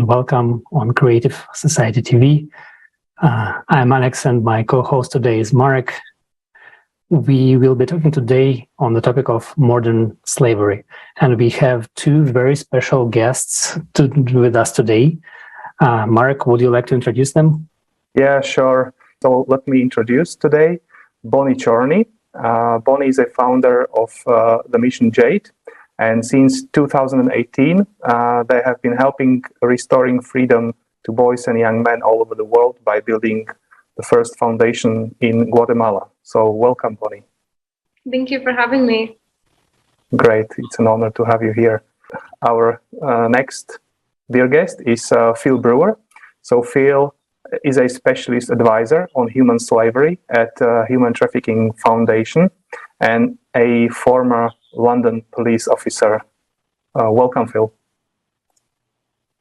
and welcome on Creative Society TV. I'm Alex, and my co-host today is Marek. We will be talking today on the topic of modern slavery, and we have two very special guests with us today. Marek, would you like to introduce them? Yeah, sure. So let me introduce today Bonnie Tchorni. Bonnie is a founder of the mission J.A.D.E, and since 2018, they have been helping restoring freedom to boys and young men all over the world by building the first foundation in Guatemala. So welcome, Bonnie. Thank you for having me. Great. It's an honor to have you here. Our next dear guest is Phil Brewer. So Phil is a specialist advisor on human slavery at Human Trafficking Foundation and a former London police officer. Welcome, Phil.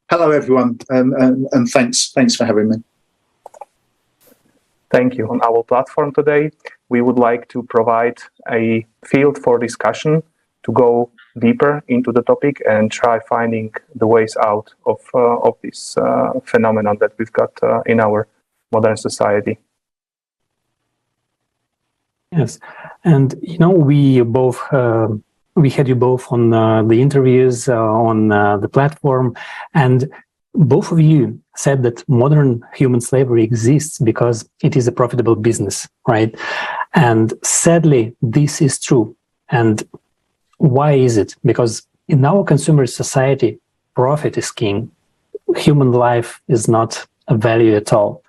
Hello, everyone, and thanks for having me. Thank you. On our platform today, we would like to provide a field for discussion to go deeper into the topic and try finding the ways out of this phenomenon that we've got in our modern society. Yes, and we had you both on the interviews on the platform, and both of you said that modern human slavery exists because it is a profitable business, right? And sadly, this is true. And why is it? Because in our consumer society, profit is king. Human life is not a value at all.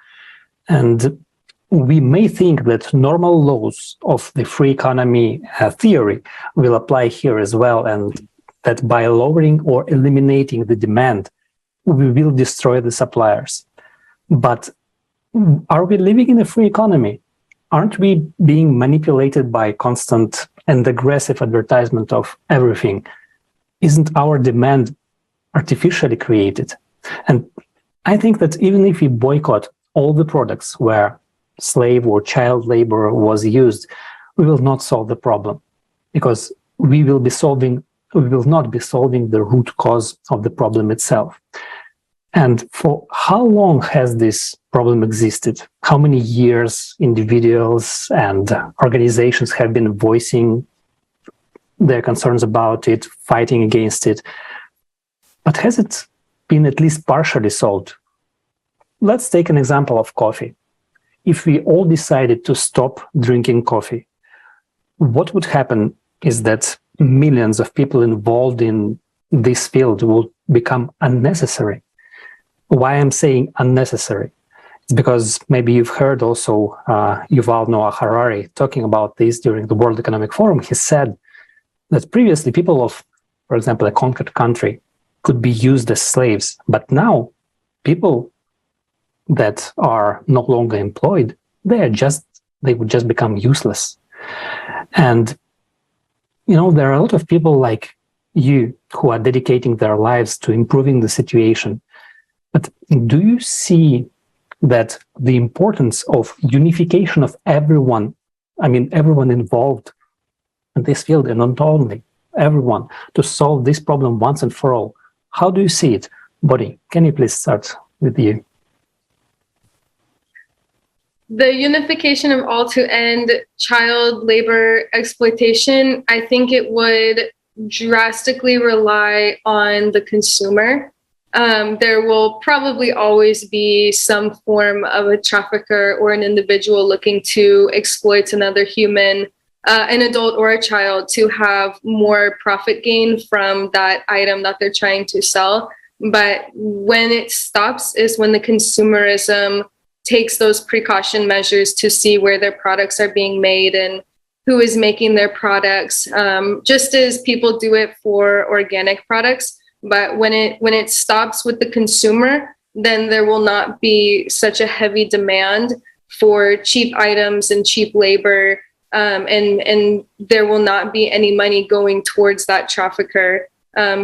And we may think that normal laws of the free economy theory will apply here as well, and that by lowering or eliminating the demand, we will destroy the suppliers. But are we living in a free economy? Aren't we being manipulated by constant and aggressive advertisement of everything? Isn't our demand artificially created? And I think that even if we boycott all the products where slave or child labor was used, we will not solve the problem, because we will not be solving the root cause of the problem itself. And for how long has this problem existed? How many years individuals and organizations have been voicing their concerns about it, fighting against it? But has it been at least partially solved? Let's take an example of coffee. If we all decided to stop drinking coffee, what would happen is that millions of people involved in this field will become unnecessary. Why I'm saying unnecessary? It's because maybe you've heard also Yuval Noah Harari talking about this during the World Economic Forum. He said that previously people of, for example, a conquered country could be used as slaves, but now people that are no longer employed, they would just become useless. And there are a lot of people like you who are dedicating their lives to improving the situation. But do you see that the importance of unification of everyone involved in this field, and not only everyone, to solve this problem once and for all? How do you see it? Bonnie, can you please start with you? The unification of all to end child labor exploitation, I think it would drastically rely on the consumer. There will probably always be some form of a trafficker or an individual looking to exploit another human, an adult or a child, to have more profit gain from that item that they're trying to sell. But when it stops is when the consumerism takes those precaution measures to see where their products are being made and who is making their products, just as people do it for organic products. But when it stops with the consumer, then there will not be such a heavy demand for cheap items and cheap labor, and there will not be any money going towards that trafficker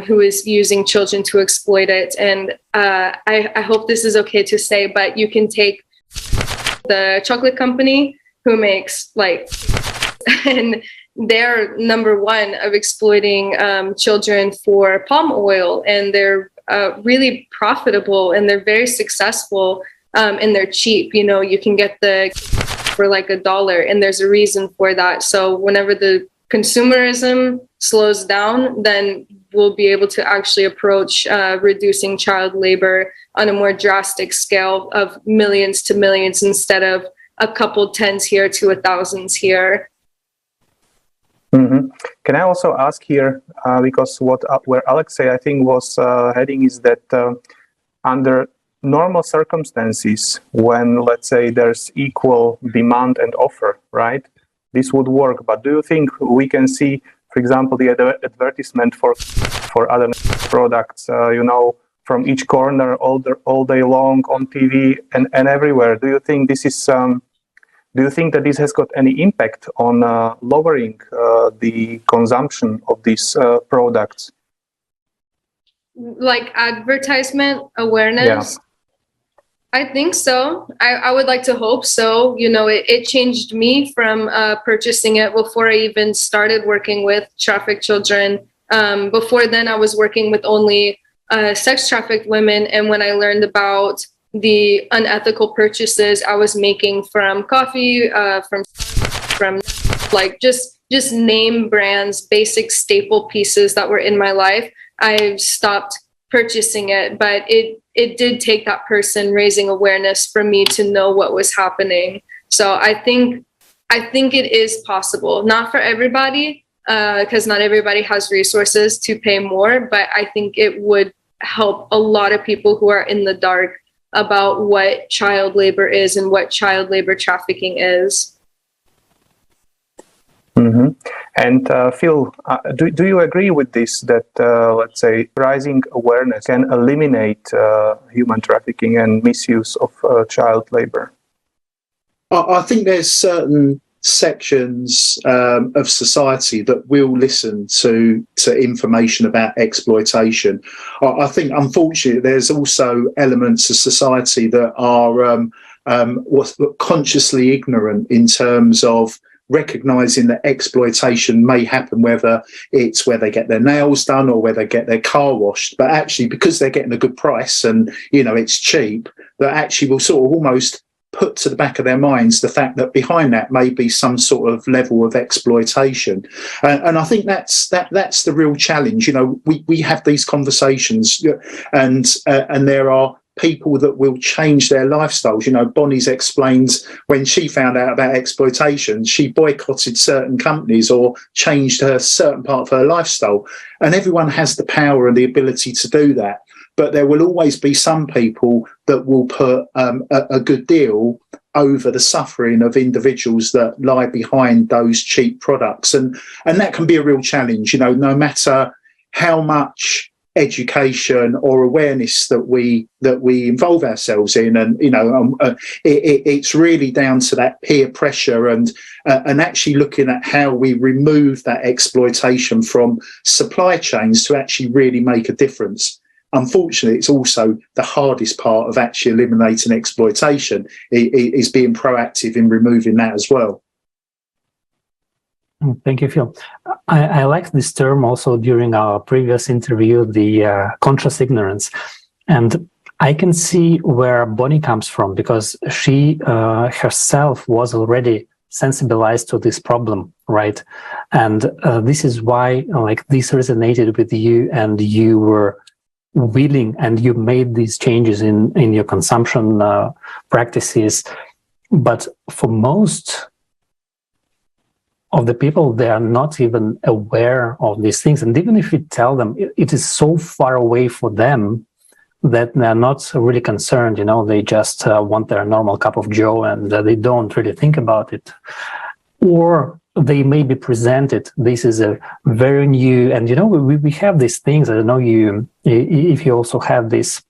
who is using children to exploit it. And I hope this is okay to say, but you can take the chocolate company who makes and they're number one of exploiting children for palm oil, and they're really profitable, and they're very successful, and they're cheap. You know, you can get the for like $1, and there's a reason for that. So whenever the consumerism slows down, then we'll be able to actually approach reducing child labor on a more drastic scale of millions to millions instead of a couple tens here to 1,000s here. Mm-hmm. Can I also ask here, because where Alexei, I think, was heading is that under normal circumstances, when, let's say, there's equal demand and offer, right, this would work. But do you think we can see, for example, the advertisement for other products, from each corner all day long on TV and everywhere? Do you think this is do you think that this has got any impact on lowering the consumption of these products? Like advertisement awareness? Yeah. I think so. I would like to hope so. You know, it changed me from purchasing it before I even started working with trafficked children. Before then, I was working with only sex trafficked women. And when I learned about the unethical purchases I was making from coffee, from like just name brands, basic staple pieces that were in my life, I've stopped purchasing it. But it did take that person raising awareness for me to know what was happening. So I think it is possible, not for everybody, because not everybody has resources to pay more, but I think it would help a lot of people who are in the dark about what child labor is and what child labor trafficking is. Mm-hmm. And Phil, do you agree with this, that, let's say, rising awareness can eliminate human trafficking and misuse of child labor? I think there's certain sections of society that will listen to information about exploitation. I think, unfortunately, there's also elements of society that are consciously ignorant in terms of recognising that exploitation may happen, whether it's where they get their nails done or where they get their car washed, but actually because they're getting a good price and, you know, it's cheap, that actually will sort of almost put to the back of their minds the fact that behind that may be some sort of level of exploitation. And I think that's the real challenge. You know, we have these conversations and there are people that will change their lifestyles. You know, Bonnie's explained when she found out about exploitation, she boycotted certain companies or changed her certain part of her lifestyle. And everyone has the power and the ability to do that. But there will always be some people that will put a good deal over the suffering of individuals that lie behind those cheap products. And that can be a real challenge, you know, no matter how much education or awareness that we involve ourselves in. And, you know, it's really down to that peer pressure and actually looking at how we remove that exploitation from supply chains to actually really make a difference. Unfortunately, it's also the hardest part of actually eliminating exploitation is being proactive in removing that as well. Thank you, Phil. I like this term also during our previous interview, the conscious ignorance. And I can see where Bonnie comes from, because she herself was already sensibilized to this problem, right? And this is why like this resonated with you, and you were willing and you made these changes in your consumption practices. But for most of the people, they are not even aware of these things. And even if you tell them, it is so far away for them that they're not really concerned. You know, they just want their normal cup of joe and they don't really think about it. Or they may be presented, this is a very new, and you know, we have these things. I don't know if you also have this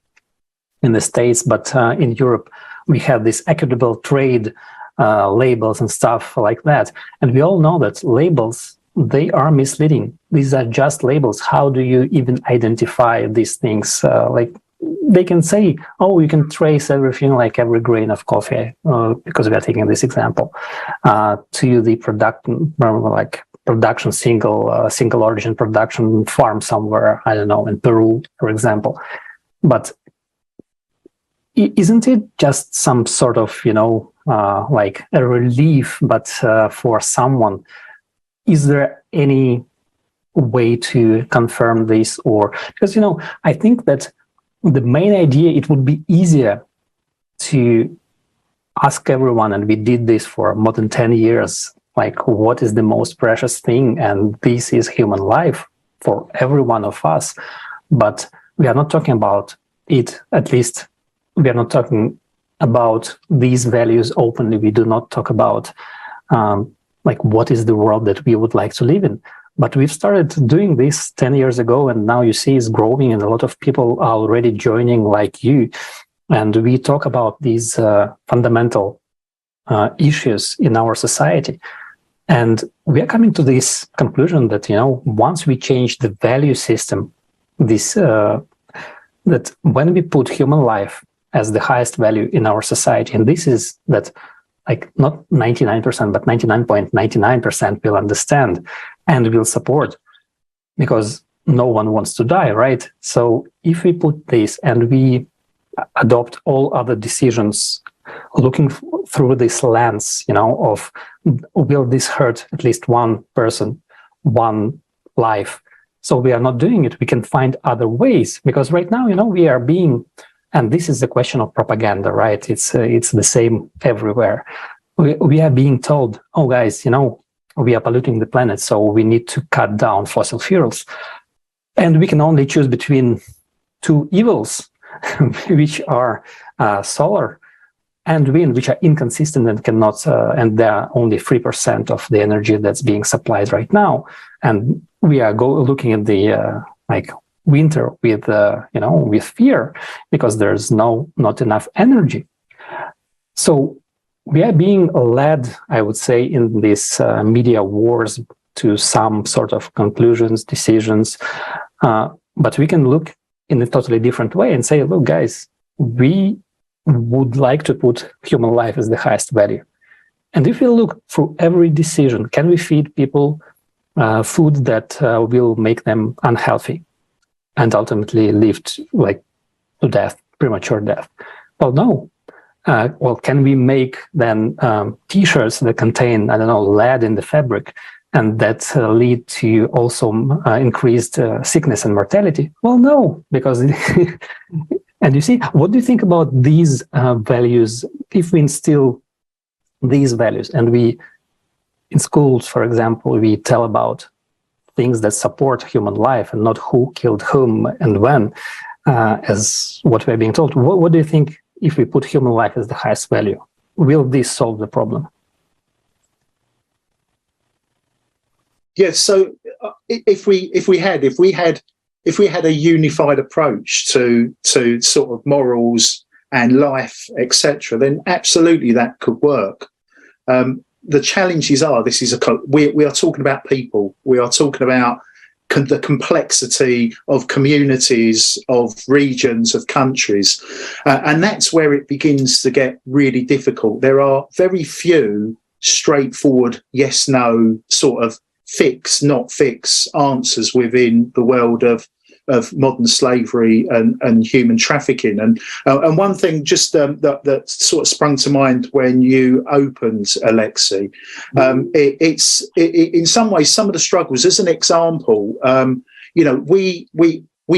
in the States, but in Europe, we have this equitable trade labels and stuff like that. And we all know that labels, they are misleading. These are just labels. How do you even identify these things? Like they can say, oh, you can trace everything, like every grain of coffee, because we are taking this example, to the production single origin production farm somewhere, I don't know, in Peru, for example. But isn't it just some sort of, like a relief, but for someone? Is there any way to confirm this? Or because, I think that the main idea, it would be easier to ask everyone, and we did this for more than 10 years, like, what is the most precious thing? And this is human life for every one of us. But we are not talking about it, at least we are not talking about these values openly. We do not talk about like what is the world that we would like to live in. But we've started doing this 10 years ago, and now you see it's growing, and a lot of people are already joining like you. And we talk about these fundamental issues in our society. And we are coming to this conclusion that, once we change the value system, this that when we put human life as the highest value in our society, and this is that, like, not 99%, but 99.99% will understand and will support, because no one wants to die, right? So if we put this and we adopt all other decisions looking through this lens, of will this hurt at least one person, one life? So we are not doing it. We can find other ways, because right now, we are being, and this is the question of propaganda, right? It's the same everywhere. We are being told, oh guys, we are polluting the planet, so we need to cut down fossil fuels. And we can only choose between two evils, which are solar and wind, which are inconsistent and cannot, and they are only 3% of the energy that's being supplied right now. And we are looking at the winter with with fear, because there's not enough energy. So we are being led, I would say, in these media wars to some sort of conclusions, decisions, but we can look in a totally different way and say, look, guys, we would like to put human life as the highest value. And if we look through every decision, can we feed people food that will make them unhealthy and ultimately live to death, premature death? Well, no. Well, can we make then T-shirts that contain, lead in the fabric, and that lead to also increased sickness and mortality? Well, no, because and you see, what do you think about these values? If we instill these values, and we, in schools, for example, we tell about things that support human life and not who killed whom and when, as what we're being told, what do you think? If we put human life as the highest value, will this solve the problem? Yes. So if we had a unified approach to sort of morals and life, etc., then absolutely that could work. The challenges are, we are talking about people. We are talking about the complexity of communities, of regions, of countries. And that's where it begins to get really difficult. There are very few straightforward yes, no sort of fix, not fix answers within the world of modern slavery and human trafficking. And one thing just that sort of sprung to mind when you opened, Alexei, it's in some ways, some of the struggles, as an example, we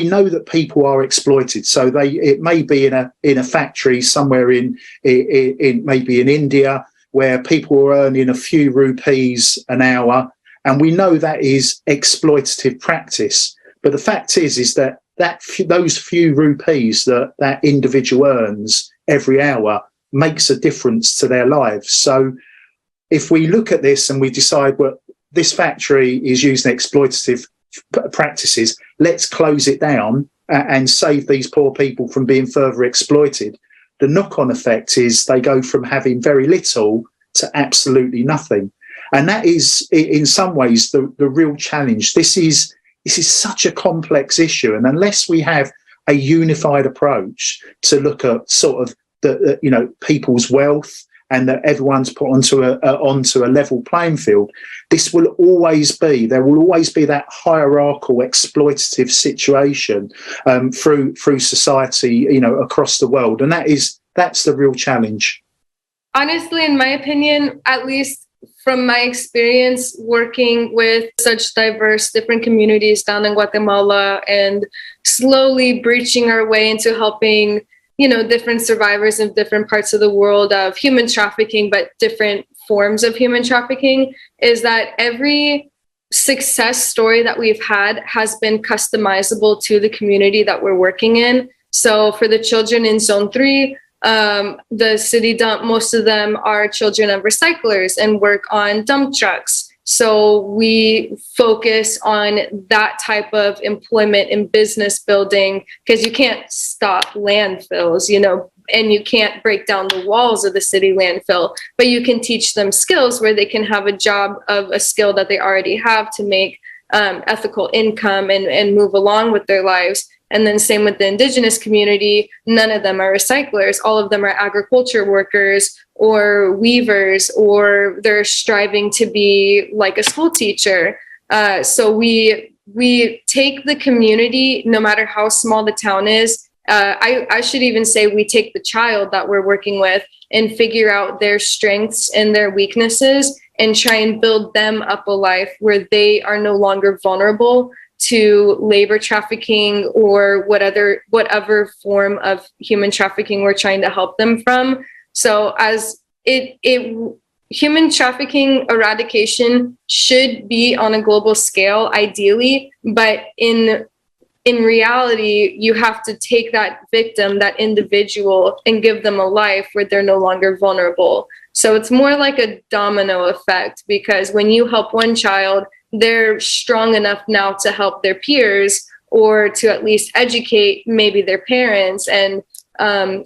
know that people are exploited. So it may be in a factory somewhere in maybe in India, where people are earning a few rupees an hour, and we know that is exploitative practice. But the fact is that those few rupees that individual earns every hour makes a difference to their lives. So if we look at this and we decide, well, this factory is using exploitative practices, let's close it down and save these poor people from being further exploited. The knock-on effect is they go from having very little to absolutely nothing. And that is, in some ways, the real challenge. This is such a complex issue, and unless we have a unified approach to look at sort of the people's wealth and that everyone's put onto a level playing field, there will always be that hierarchical exploitative situation through society, across the world, and that's the real challenge. Honestly, in my opinion, at least from my experience working with such diverse different communities down in Guatemala and slowly breaching our way into helping, different survivors in different parts of the world of human trafficking, but different forms of human trafficking, is that every success story that we've had has been customizable to the community that we're working in. So for the children in Zone 3, the city dump, most of them are children of recyclers and work on dump trucks. So we focus on that type of employment and business building, because you can't stop landfills, and you can't break down the walls of the city landfill, but you can teach them skills where they can have a job of a skill that they already have to make ethical income and move along with their lives. And then same with the indigenous community, none of them are recyclers. All of them are agriculture workers or weavers, or they're striving to be like a school teacher. So we take the community, no matter how small the town is. I should even say we take the child that we're working with and figure out their strengths and their weaknesses and try and build them up a life where they are no longer vulnerable to labor trafficking or whatever form of human trafficking we're trying to help them from. So as human trafficking eradication should be on a global scale, ideally, but in reality, you have to take that victim, that individual, and give them a life where they're no longer vulnerable. So it's more like a domino effect, because when you help one child, they're strong enough now to help their peers or to at least educate maybe their parents. And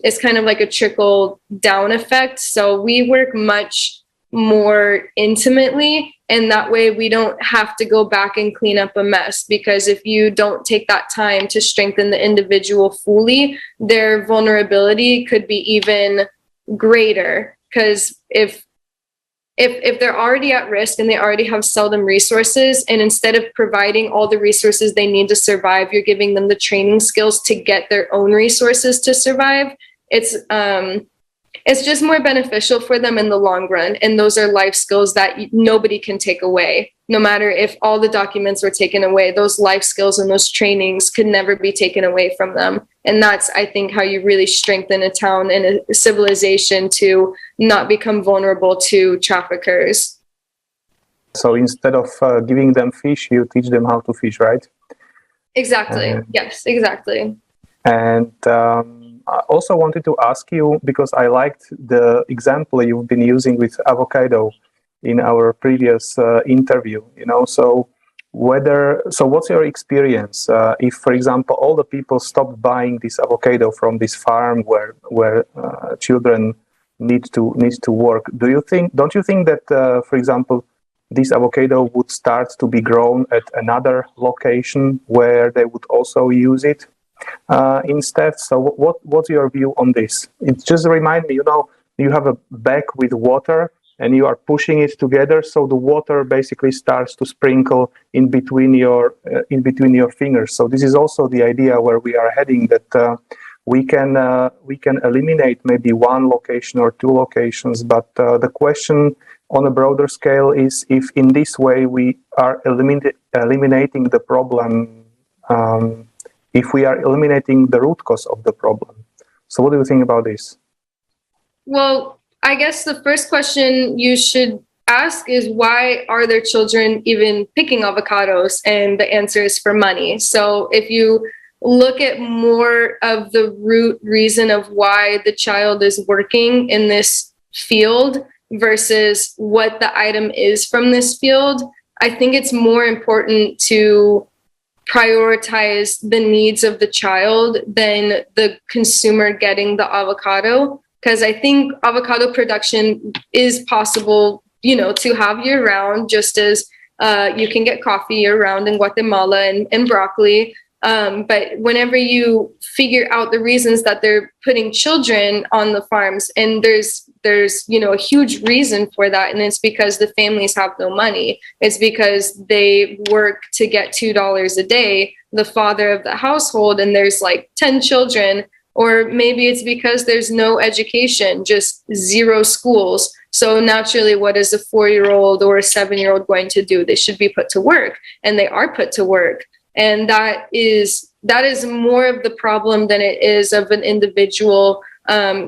it's kind of like a trickle down effect. So we work much more intimately, and that way we don't have to go back and clean up a mess, because if you don't take that time to strengthen the individual fully, their vulnerability could be even greater. Because if they're already at risk and they already have seldom resources, and instead of providing all the resources they need to survive, you're giving them the training skills to get their own resources to survive, it's just more beneficial for them in the long run. And those are life skills that nobody can take away. No matter if all the documents were taken away, those life skills and those trainings could never be taken away from them. And that's, I think, how you really strengthen a town and a civilization to not become vulnerable to traffickers. So instead of giving them fish, you teach them how to fish, right? Exactly. Yes, exactly. And I also wanted to ask you, because I liked the example you've been using with avocado in our previous interview, so what's your experience if, for example, all the people stopped buying this avocado from this farm where children need to work? Don't you think that, for example, this avocado would start to be grown at another location where they would also use it instead? So what's your view on this? It just reminds me, you have a bag with water and you are pushing it together, so the water basically starts to sprinkle in between your fingers. So this is also the idea where we are heading, that we can eliminate maybe one location or two locations, but the question on a broader scale is if in this way we are eliminating the problem, if we are eliminating the root cause of the problem. So what do you think about this? Well, I guess the first question you should ask is, why are their children even picking avocados? And the answer is for money. So if you look at more of the root reason of why the child is working in this field versus what the item is from this field, I think it's more important to prioritize the needs of the child than the consumer getting the avocado. Because I think avocado production is possible, to have year round, just as you can get coffee year round in Guatemala and broccoli. But whenever you figure out the reasons that they're putting children on the farms, and there's there's, you know, a huge reason for that. And it's because the families have no money. It's because they work to get $2 a day, the father of the household, and there's like 10 children. Or maybe it's because there's no education, just zero schools. So naturally, what is a 4-year-old or a 7-year-old going to do? They should be put to work, and they are put to work. And that is more of the problem than it is of an individual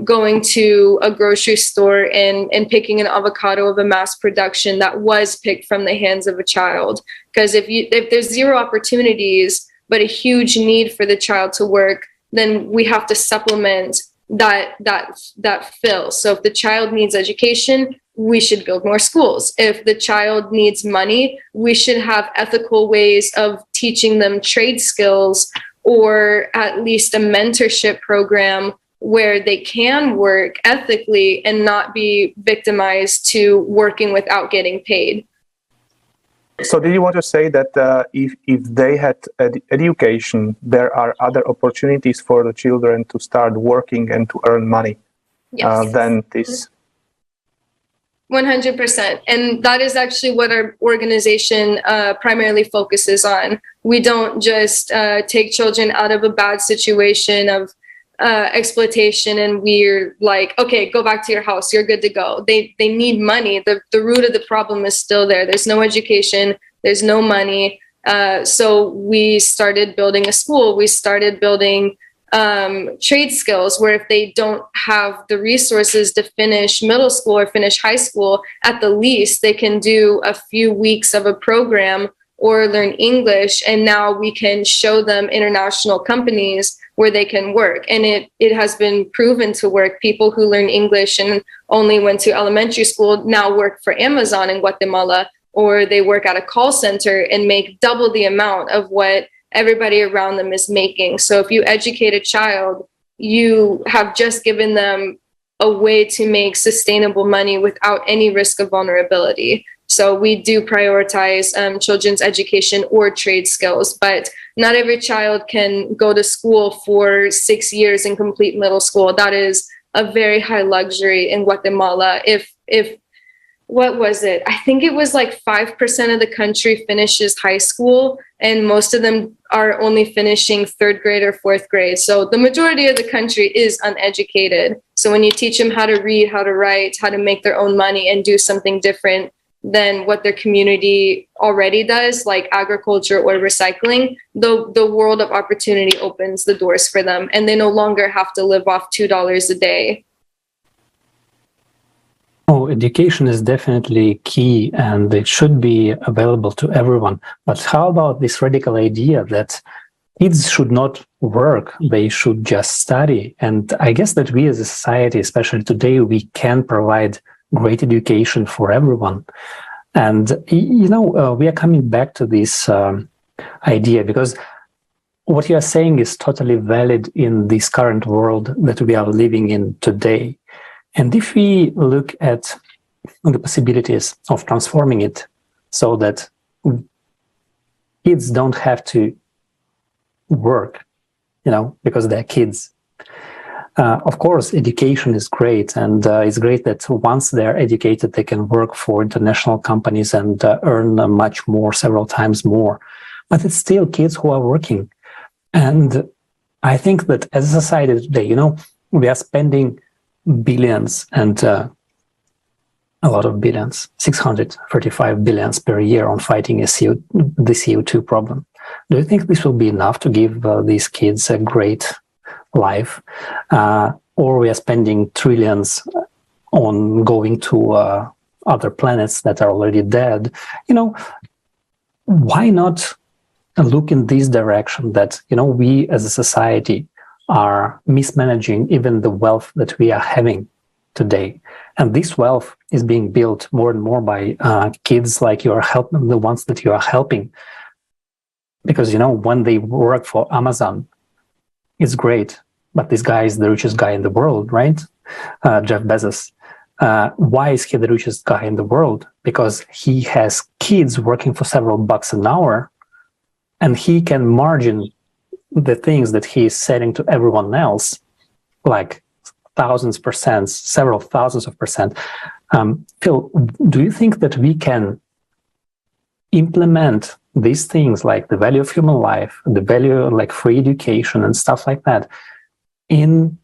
going to a grocery store and picking an avocado of a mass production that was picked from the hands of a child. Because if there's zero opportunities, but a huge need for the child to work, then we have to supplement that fill. So if the child needs education, we should build more schools. If the child needs money, we should have ethical ways of teaching them trade skills, or at least a mentorship program where they can work ethically and not be victimized to working without getting paid. So did you want to say that if they had education, there are other opportunities for the children to start working and to earn money than this? 100%. And that is actually what our organization primarily focuses on. We don't just take children out of a bad situation of exploitation and we're like, okay, go back to your house, you're good to go. They need money. The root of the problem is still there. There's no education, there's no money. So we started building a school. We started building trade skills where if they don't have the resources to finish middle school or finish high school, at the least they can do a few weeks of a program or learn English. And now we can show them international companies where they can work. And it has been proven to work. People who learn English and only went to elementary school now work for Amazon in Guatemala, or they work at a call center and make double the amount of what everybody around them is making. So if you educate a child, you have just given them a way to make sustainable money without any risk of vulnerability. So we do prioritize children's education or trade skills, but not every child can go to school for 6 years and complete middle school. That is a very high luxury in Guatemala. If what was it? I think it was like 5% of the country finishes high school, and most of them are only finishing 3rd grade or 4th grade. So the majority of the country is uneducated. So when you teach them how to read, how to write, how to make their own money and do something different than what their community already does, like agriculture or recycling, the world of opportunity opens the doors for them, and they no longer have to live off $2 a day. Oh, education is definitely key, and it should be available to everyone. But how about this radical idea that kids should not work, they should just study? And I guess that we as a society, especially today, we can provide great education for everyone. And, we are coming back to this idea, because what you are saying is totally valid in this current world that we are living in today. And if we look at the possibilities of transforming it so that kids don't have to work, because they're kids, of course, education is great, and it's great that once they're educated, they can work for international companies and earn much more, several times more. But it's still kids who are working. And I think that as a society today, we are spending billions and a lot of billions, 635 billions per year on fighting the CO2 problem. Do you think this will be enough to give these kids a great life, or we are spending trillions on going to other planets that are already dead? Why not look in this direction that we as a society are mismanaging even the wealth that we are having today, and this wealth is being built more and more by kids like you are helping, the ones that you are helping, because when they work for Amazon, it's great, but this guy is the richest guy in the world, right? Jeff Bezos. Why is he the richest guy in the world? Because he has kids working for several bucks an hour, and he can margin the things that he is selling to everyone else, like %, several thousands of %. Phil, do you think that we can implement these things like the value of human life, the value like free education and stuff like that in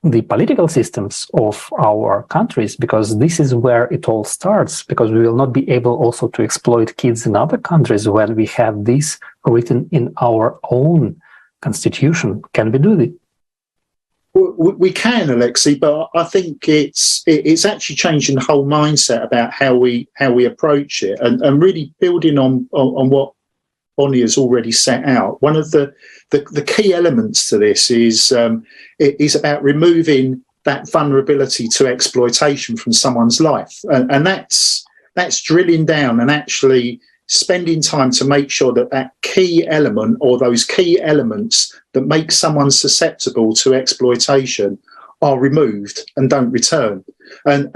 the political systems of our countries? Because this is where it all starts, because we will not be able also to exploit kids in other countries when we have this written in our own constitution. Can we do it? We can, Alexei, but I think it's actually changing the whole mindset about how we approach it, and really building on what Bonnie has already set out. One of the key elements to this is about removing that vulnerability to exploitation from someone's life, and that's drilling down and actually spending time to make sure that key element or those key elements that make someone susceptible to exploitation are removed and don't return. And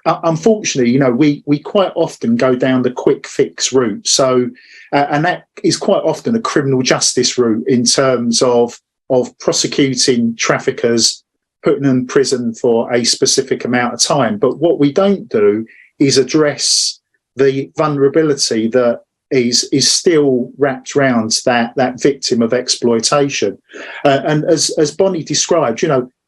unfortunately, we quite often go down the quick fix route. So, and that is quite often a criminal justice route in terms of prosecuting traffickers, putting them in prison for a specific amount of time. But what we don't do is address the vulnerability that is still wrapped around that victim of exploitation. And as Bonnie described,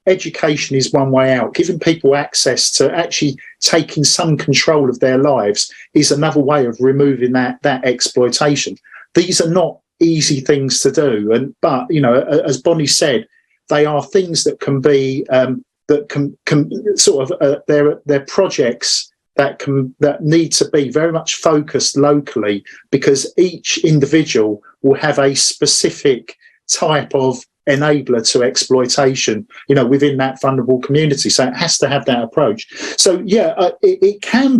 education is one way out. Giving people access to actually taking some control of their lives is another way of removing that exploitation. These are not easy things to do, but as Bonnie said, they are things that can be that can sort of they're projects that need to be very much focused locally, because each individual will have a specific type of enabler to exploitation, within that vulnerable community. So it has to have that approach. So it can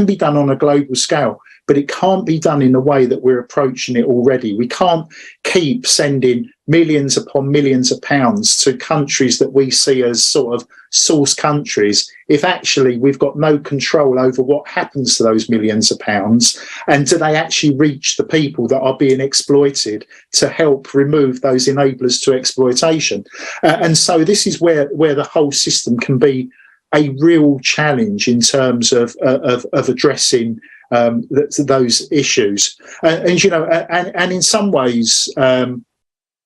be done on a global scale, but it can't be done in the way that we're approaching it already. We can't keep sending millions upon millions of pounds to countries that we see as sort of source countries if actually we've got no control over what happens to those millions of pounds, and do they actually reach the people that are being exploited to help remove those enablers to exploitation. And so this is where the whole system can be a real challenge in terms of addressing those issues. And in some ways,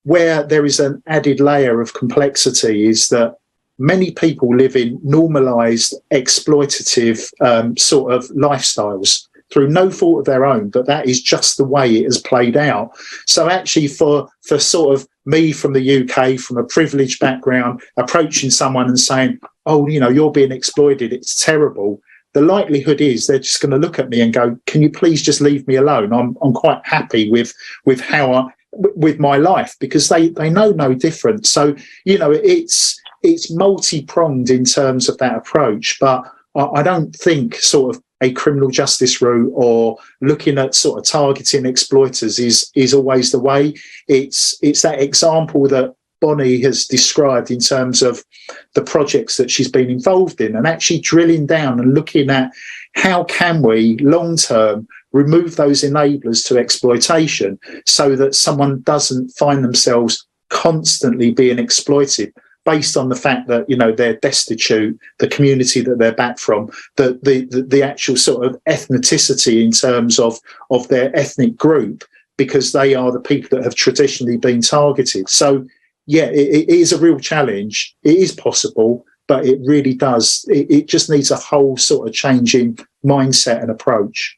where there is an added layer of complexity is that many people live in normalised, exploitative sort of lifestyles through no fault of their own, but that is just the way it has played out. So actually for sort of me from the UK, from a privileged background, approaching someone and saying, oh, you're being exploited, it's terrible, the likelihood is they're just going to look at me and go, can you please just leave me alone? I'm quite happy with with my life, because they know no different. So, it's multi-pronged in terms of that approach, but I don't think sort of a criminal justice route or looking at sort of targeting exploiters is always the way. It's that example that Bonnie has described in terms of the projects that she's been involved in, and actually drilling down and looking at how can we long term remove those enablers to exploitation so that someone doesn't find themselves constantly being exploited based on the fact that they're destitute, the community that they're back from, the actual sort of ethnicity in terms of their ethnic group, because they are the people that have traditionally been targeted. So yeah, it is a real challenge. It is possible, but it really does. It just needs a whole sort of change in mindset and approach.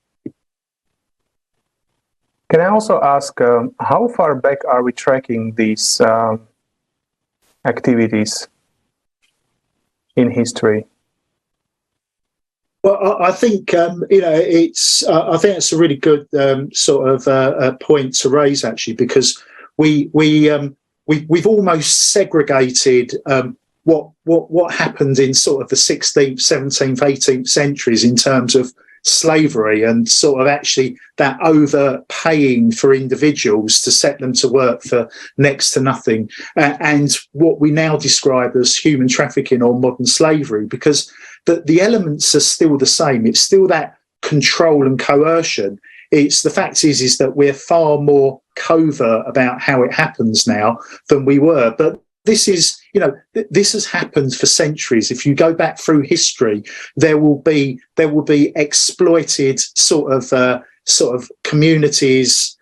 Can I also ask, how far back are we tracking these activities in history? Well, I think it's. I think it's a really good sort of point to raise, actually, because we've almost segregated what happened in sort of the 16th, 17th, 18th centuries in terms of slavery and sort of actually that overpaying for individuals to set them to work for next to nothing, and what we now describe as human trafficking or modern slavery, because the elements are still the same. It's still that control and coercion. It's the fact is that we're far more covert about how it happens now than we were. But this is, this has happened for centuries. If you go back through history, there will be exploited sort of communities,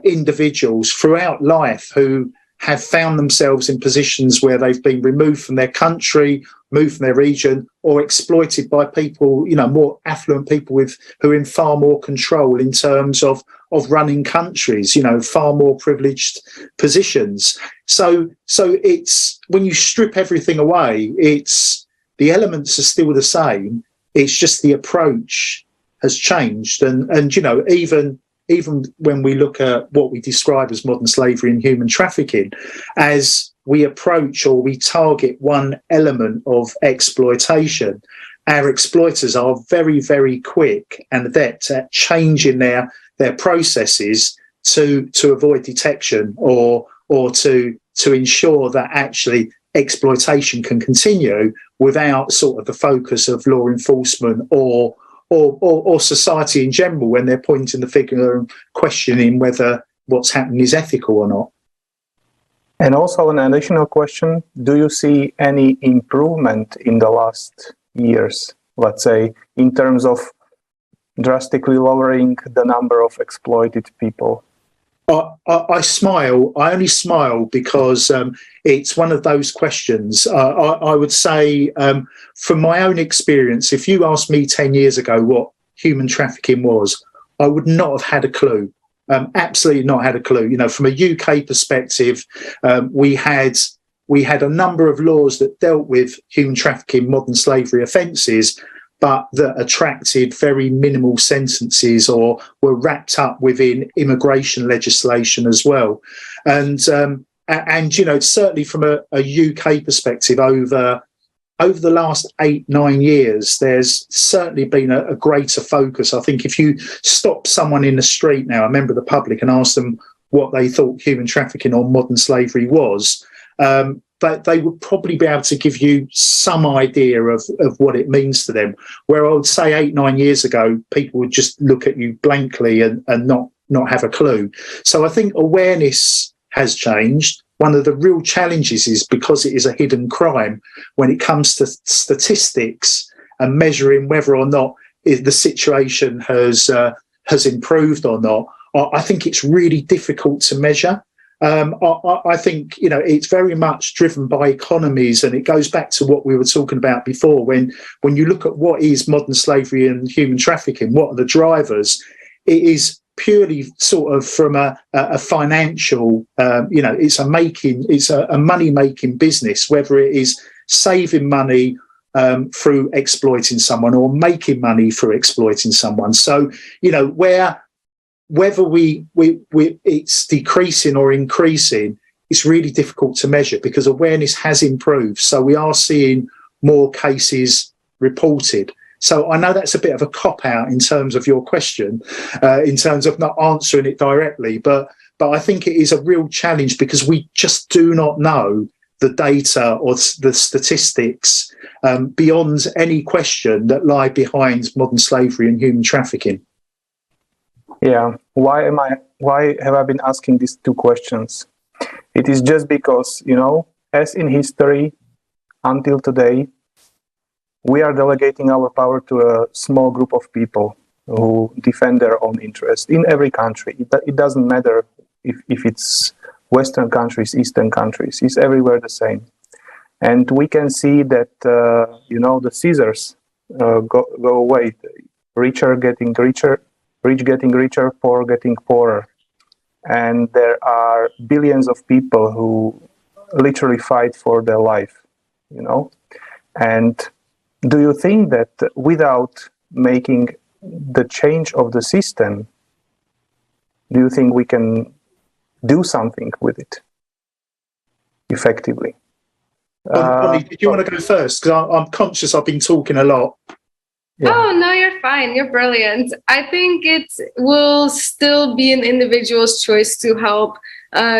individuals throughout life who have found themselves in positions where they've been removed from their country, moved from their region, or exploited by people, more affluent people who are in far more control in terms of running countries, far more privileged positions. So it's, when you strip everything away, it's, the elements are still the same. It's just the approach has changed. And even when we look at what we describe as modern slavery and human trafficking, as we approach or we target one element of exploitation, our exploiters are very, very quick and adept at changing their processes to avoid detection or to ensure that actually exploitation can continue without sort of the focus of law enforcement or society in general when they're pointing the finger and questioning whether what's happening is ethical or not. And also an additional question, do you see any improvement in the last years, let's say, in terms of drastically lowering the number of exploited people? I smile. I only smile because it's one of those questions. I would say, from my own experience, if you asked me 10 years ago what human trafficking was, I would not have had a clue. Absolutely not had a clue. From a UK perspective, we had a number of laws that dealt with human trafficking, modern slavery offences, but that attracted very minimal sentences or were wrapped up within immigration legislation as well. And certainly from a UK perspective, over the last 8-9 years, there's certainly been a greater focus. I think if you stop someone in the street now, a member of the public, and ask them what they thought human trafficking or modern slavery was, but they would probably be able to give you some idea of what it means to them. Where I would say 8-9 years ago, people would just look at you blankly and not have a clue. So I think awareness has changed. One of the real challenges is because it is a hidden crime when it comes to statistics and measuring whether or not the situation has improved or not. I think it's really difficult to measure. I think, it's very much driven by economies, and it goes back to what we were talking about before. When you look at what is modern slavery and human trafficking, what are the drivers, it is purely sort of from a financial, it's a money-making business, whether it is saving money through exploiting someone or making money through exploiting someone. So, whether it's decreasing or increasing, it's really difficult to measure because awareness has improved. So we are seeing more cases reported. So I know that's a bit of a cop-out in terms of your question, in terms of not answering it directly, but I think it is a real challenge because we just do not know the data or the statistics beyond any question that lie behind modern slavery and human trafficking. Yeah, why have I been asking these two questions? It is just because, as in history, until today, we are delegating our power to a small group of people who defend their own interests in every country. It doesn't matter if it's Western countries, Eastern countries, it's everywhere the same. And we can see that, the scissors go away, richer getting richer, rich getting richer, poor getting poorer. And there are billions of people who literally fight for their life, And do you think that without making the change of the system, do you think we can do something with it effectively? Bonnie, did you want to go first? Because I'm conscious I've been talking a lot. Yeah. Oh, no, you're fine. You're brilliant. I think it will still be an individual's choice to help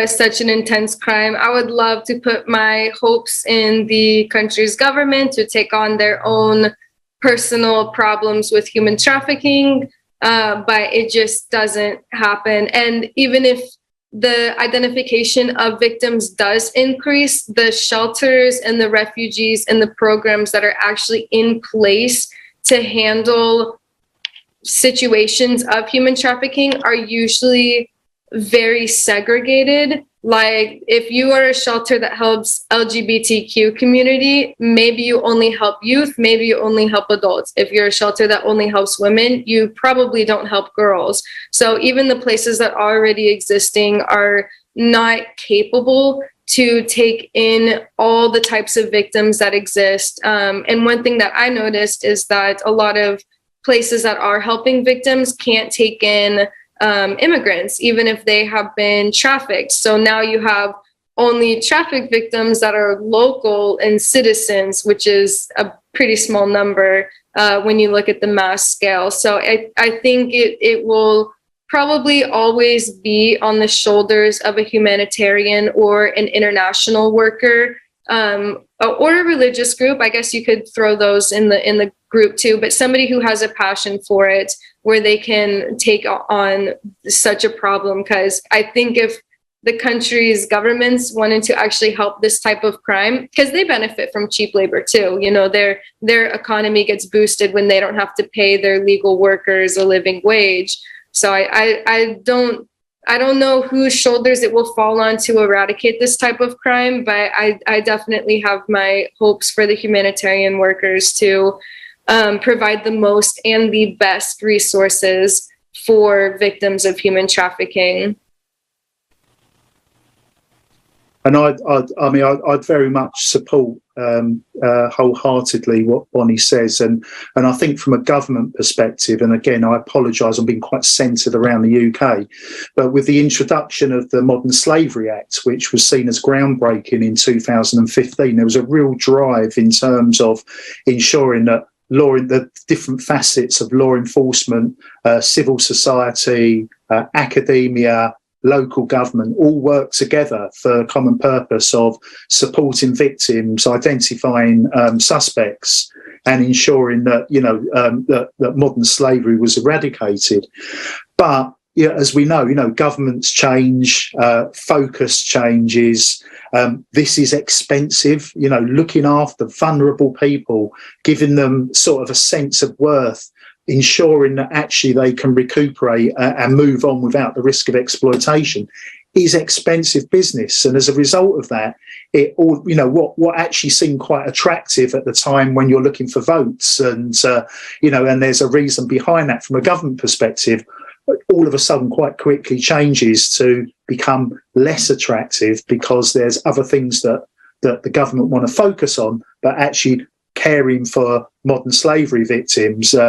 such an intense crime. I would love to put my hopes in the country's government to take on their own personal problems with human trafficking, but it just doesn't happen. And even if the identification of victims does increase, the shelters and the refugees and the programs that are actually in place to handle situations of human trafficking are usually very segregated. Like, if you are a shelter that helps LGBTQ community, maybe you only help youth, maybe you only help adults. If you're a shelter that only helps women, you probably don't help girls. So even the places that are already existing are not capable to take in all the types of victims that exist. And one thing that I noticed is that a lot of places that are helping victims can't take in immigrants, even if they have been trafficked. So now you have only trafficked victims that are local and citizens, which is a pretty small number when you look at the mass scale. So I think it will probably always be on the shoulders of a humanitarian or an international worker, or a religious group. I guess you could throw those in the group too, but somebody who has a passion for it, where they can take on such a problem. Because I think if the country's governments wanted to actually help this type of crime, because they benefit from cheap labor too, you know, their economy gets boosted when they don't have to pay their legal workers a living wage. So I don't know whose shoulders it will fall on to eradicate this type of crime, but I definitely have my hopes for the humanitarian workers to provide the most and the best resources for victims of human trafficking. And I'd very much support wholeheartedly what Bonnie says, and I think from a government perspective, and again I apologise, I'm being quite centred around the UK, but with the introduction of the Modern Slavery Act, which was seen as groundbreaking in 2015, there was a real drive in terms of ensuring that the different facets of law enforcement, civil society, academia, local government all work together for a common purpose of supporting victims, identifying suspects, and ensuring that that modern slavery was eradicated. But as we know, governments change, focus changes. This is expensive. Looking after vulnerable people, giving them sort of a sense of worth, ensuring that actually they can recuperate and move on without the risk of exploitation is expensive business. And as a result of that, it all, what actually seemed quite attractive at the time when you're looking for votes, and and there's a reason behind that from a government perspective, all of a sudden quite quickly changes to become less attractive because there's other things that the government want to focus on, but actually caring for modern slavery victims with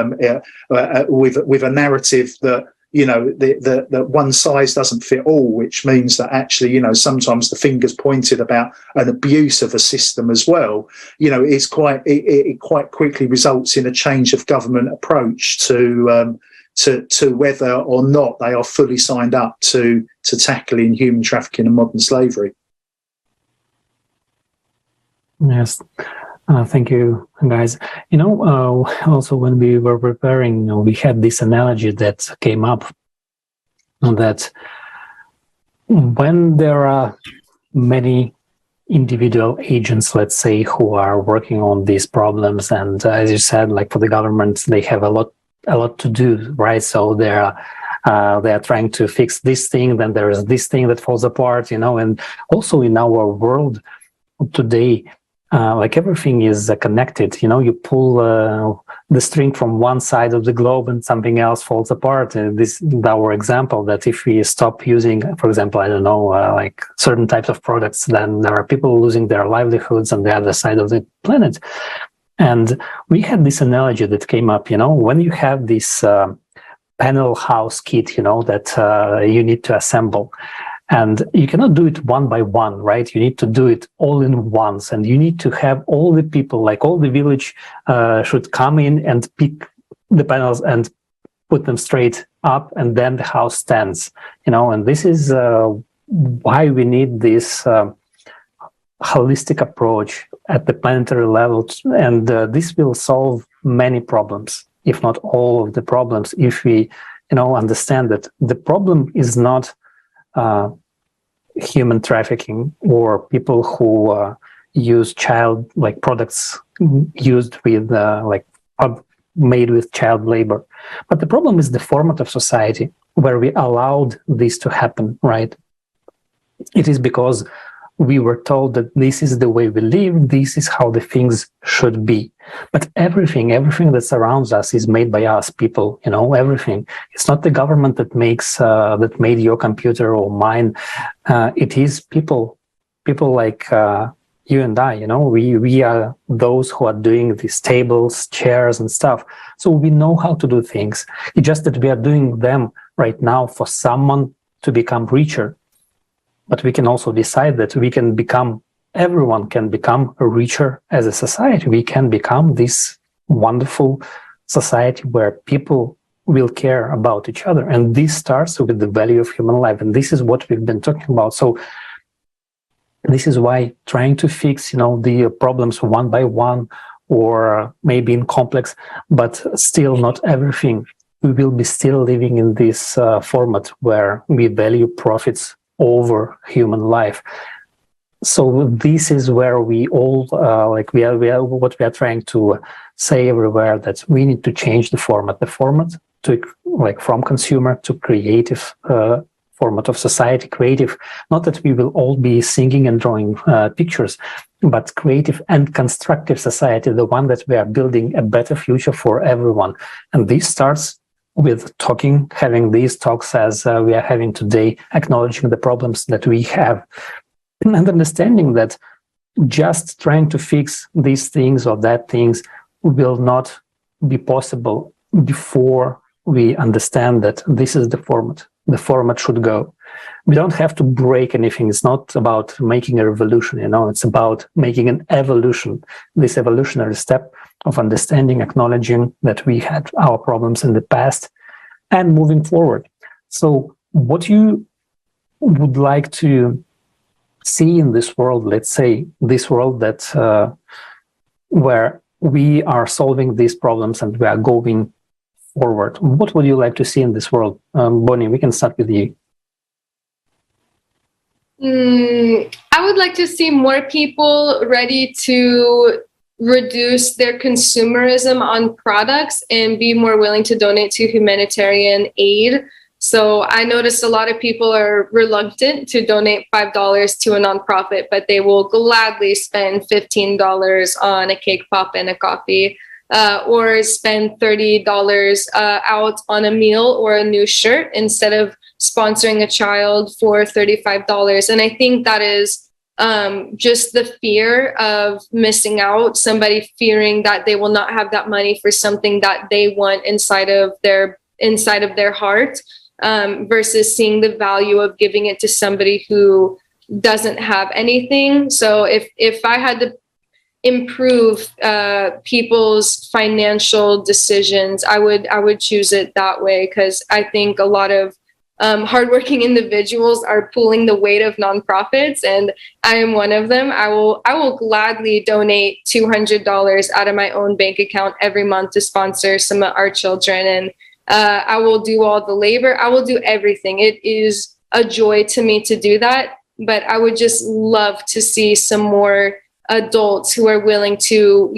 a narrative that that one size doesn't fit all, which means that actually sometimes the finger's pointed about an abuse of a system as well. It quite quickly results in a change of government approach to whether or not they are fully signed up to tackling human trafficking and modern slavery. Yes. Thank you, guys. Also when we were preparing, we had this analogy that came up, that when there are many individual agents, let's say, who are working on these problems, and as you said, like for the government, they have a lot to do, right? So they are trying to fix this thing, then there is this thing that falls apart, and also in our world today, like everything is connected. You pull the string from one side of the globe and something else falls apart. This is our example, that if we stop using, for example, I don't know, like certain types of products, then there are people losing their livelihoods on the other side of the planet. And we had this analogy that came up, when you have this panel house kit, that you need to assemble. And you cannot do it one by one, right? You need to do it all in once. And you need to have all the people, like all the village should come in and pick the panels and put them straight up, and then the house stands, and this is why we need this holistic approach at the planetary level. And this will solve many problems, if not all of the problems, if we, understand that the problem is not human trafficking or people who use child like products used with made with child labor. But the problem is the format of society where we allowed this to happen, right? It is because we were told that this is the way we live, this is how the things should be. But everything that surrounds us is made by us, people, everything. It's not the government that that made your computer or mine. It is people like you and I, we are those who are doing these tables, chairs and stuff. So we know how to do things. It's just that we are doing them right now for someone to become richer. But we can also decide that everyone can become richer as a society. We can become this wonderful society where people will care about each other. And this starts with the value of human life. And this is what we've been talking about. So this is why trying to fix, the problems one by one, or maybe in complex, but still not everything. We will be still living in this format where we value profits over human life. So this is where we all what we are trying to say everywhere, that we need to change the format to from consumer to creative format of society. Creative, not that we will all be singing and drawing pictures, but creative and constructive society, the one that we are building a better future for everyone. And this starts with having these talks as we are having today, acknowledging the problems that we have, and understanding that just trying to fix these things or that things will not be possible before we understand that this is the format. The format should go. We don't have to break anything. It's not about making a revolution, it's about making an evolution, this evolutionary step of understanding, acknowledging that we had our problems in the past and moving forward. So what you would like to see in this world, let's say this world that where we are solving these problems and we are going forward, what would you like to see in this world? Bonnie, we can start with you. I would like to see more people ready to reduce their consumerism on products and be more willing to donate to humanitarian aid. So I noticed a lot of people are reluctant to donate $5 to a nonprofit, but they will gladly spend $15 on a cake pop and a coffee, or spend $30 out on a meal or a new shirt instead of sponsoring a child for $35. And I think that is just the fear of missing out, somebody fearing that they will not have that money for something that they want inside of their heart, versus seeing the value of giving it to somebody who doesn't have anything. So if I had to improve people's financial decisions, I would choose it that way, because I think a lot of hardworking individuals are pulling the weight of nonprofits, and I am one of them. I will gladly donate $200 out of my own bank account every month to sponsor some of our children, and I will do all the labor. I will do everything. It is a joy to me to do that, but I would just love to see some more adults who are willing to,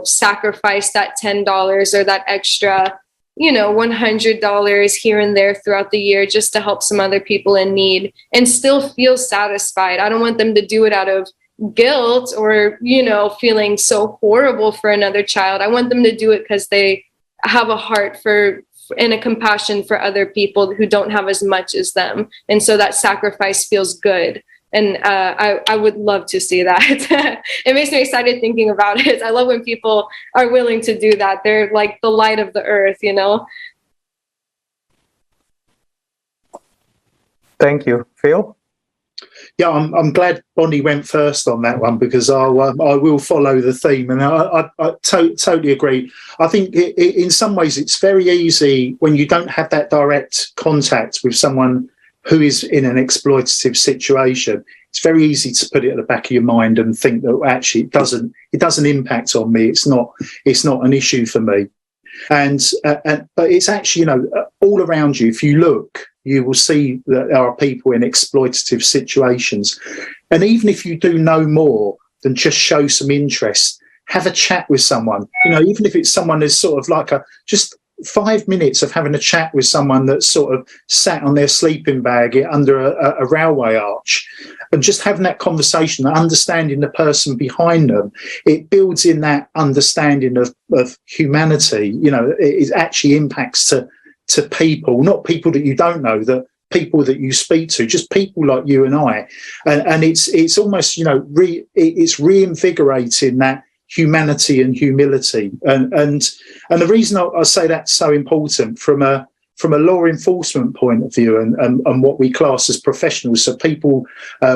sacrifice that $10 or that extra, $100 here and there throughout the year just to help some other people in need and still feel satisfied. I don't want them to do it out of guilt or, feeling so horrible for another child. I want them to do it because they have a heart for and a compassion for other people who don't have as much as them. And so that sacrifice feels good. And I would love to see that. It makes me excited thinking about it. I love when people are willing to do that. They're like the light of the earth, Thank you. Phil? Yeah, I'm glad Bonnie went first on that one, because I will follow the theme, and I totally agree. I think in some ways it's very easy when you don't have that direct contact with someone who is in an exploitative situation. It's very easy to put it at the back of your mind and think that actually it doesn't impact on me. It's not an issue for me. But it's actually, all around you, if you look, you will see that there are people in exploitative situations. And even if you do no more than just show some interest, have a chat with someone, even if it's someone who's sort of like just 5 minutes of having a chat with someone that's sort of sat on their sleeping bag under a railway arch, and just having that conversation, understanding the person behind them, it builds in that understanding of humanity. It actually impacts to people, not people that you don't know, that people that you speak to, just people like you and I, and it's almost it's reinvigorating that humanity and humility, and the reason I say that's so important from a law enforcement point of view, and what we class as professionals, so people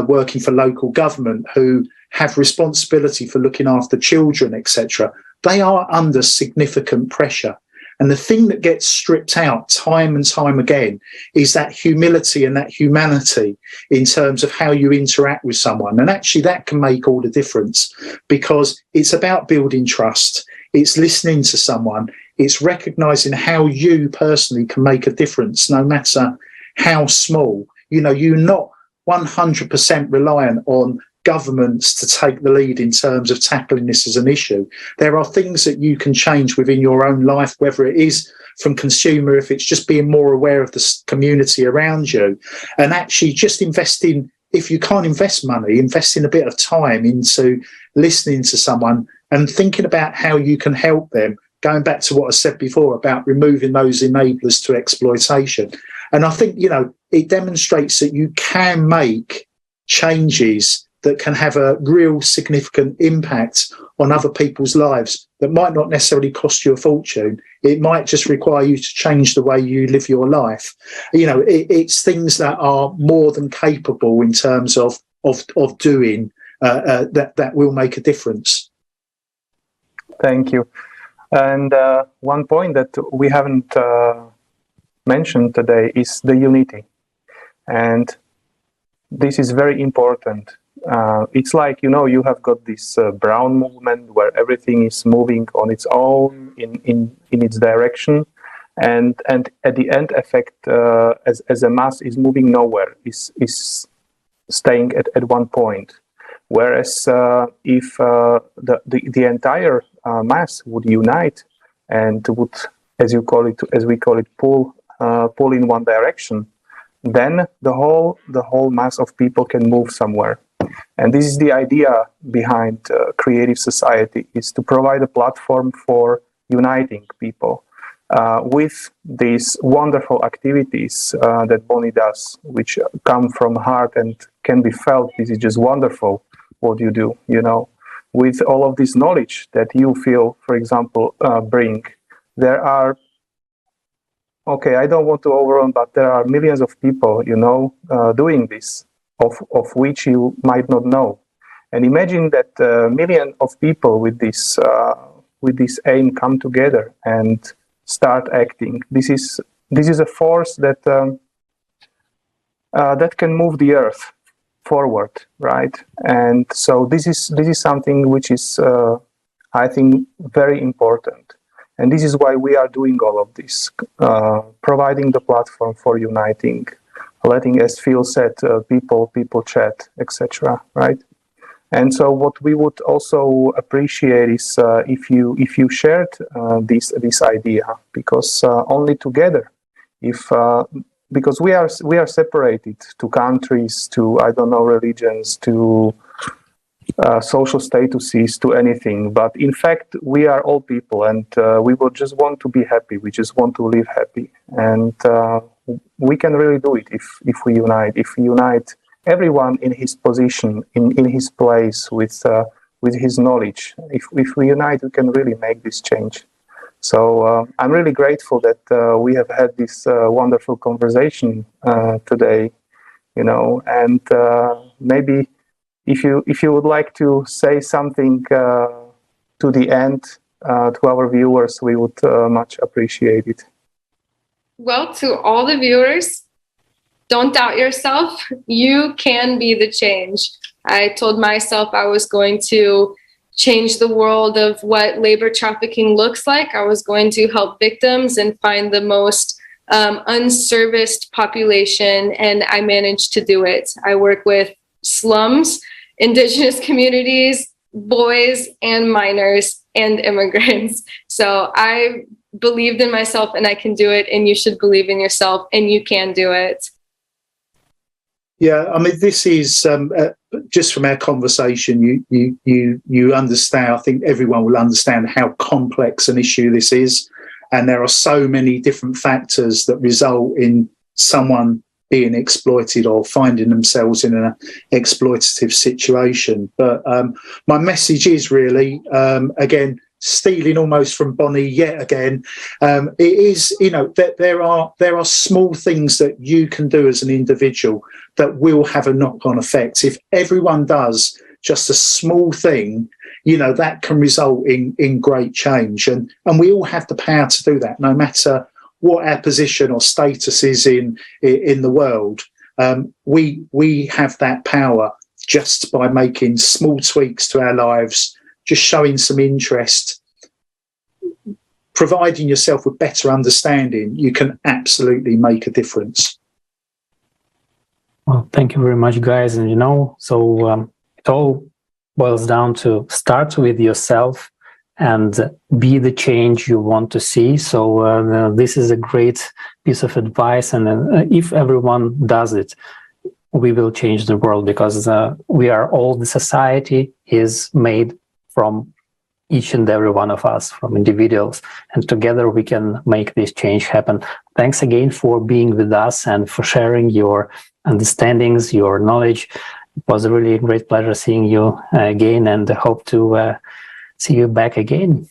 working for local government who have responsibility for looking after children, etc., they are under significant pressure. And the thing that gets stripped out time and time again is that humility and that humanity in terms of how you interact with someone. And actually that can make all the difference, because it's about building trust. It's listening to someone. It's recognising how you personally can make a difference, no matter how small. You're not 100% reliant on governments to take the lead in terms of tackling this as an issue. There are things that you can change within your own life, whether it is from consumer, if it's just being more aware of the community around you, and actually just investing, if you can't invest money, investing a bit of time into listening to someone and thinking about how you can help them, going back to what I said before about removing those enablers to exploitation. And I think, it demonstrates that you can make changes that can have a real significant impact on other people's lives that might not necessarily cost you a fortune. It might just require you to change the way you live your life. It's things that are more than capable in terms of doing that will make a difference. Thank you. And one point that we haven't mentioned today is the unity. And this is very important. It's like, you have got this brown movement where everything is moving on its own in its direction, and at the end effect, as a mass is moving nowhere, is staying at one point. Whereas if the entire mass would unite and would, as we call it, pull in one direction, then the whole mass of people can move somewhere. And this is the idea behind Creative Society, is to provide a platform for uniting people with these wonderful activities that Bonnie does, which come from heart and can be felt. This is just wonderful what you do, with all of this knowledge that you feel, for example, bring. There are, I don't want to overrun, but there are millions of people, doing this, of which you might not know. And imagine that a million of people with this aim come together and start acting. This is a force that can move the earth forward, right? And so this is something which is, I think, very important. And this is why we are doing all of this, providing the platform for uniting, letting, as Phil said, people chat, etc. Right? And so, what we would also appreciate is if you shared this idea, because only together, because we are separated to countries, to religions, to social statuses, to anything. But in fact, we are all people, and we will just want to be happy. We just want to live happy, and we can really do it if we unite. If we unite everyone in his position, in his place, with his knowledge. If we unite, we can really make this change. So I'm really grateful that we have had this wonderful conversation today. And maybe if you would like to say something to the end to our viewers, we would much appreciate it. Well, to all the viewers, don't doubt yourself. You can be the change. I told myself I was going to change the world of what labor trafficking looks like. I was going to help victims and find the most unserviced population, and I managed to do it. I work with slums, indigenous communities, boys and minors, and immigrants. So I believed in myself and I can do it, and you should believe in yourself and you can do it. Yeah, I mean, this is just from our conversation, you understand, I think everyone will understand how complex an issue this is. And there are so many different factors that result in someone being exploited or finding themselves in an exploitative situation. But my message is really, again, stealing almost from Bonnie yet again, it is, that there are small things that you can do as an individual that will have a knock-on effect. If everyone does just a small thing, that can result in great change. And we all have the power to do that, no matter what our position or status is in the world. We have that power just by making small tweaks to our lives, just showing some interest, providing yourself with better understanding. You can absolutely make a difference. Well, thank you very much, guys. And so it all boils down to start with yourself and be the change you want to see. So this is a great piece of advice. And if everyone does it, we will change the world, because we are all, the society is made from each and every one of us, from individuals, and together we can make this change happen. Thanks again for being with us and for sharing your understandings, your knowledge. It was a really great pleasure seeing you again, and I hope to see you back again.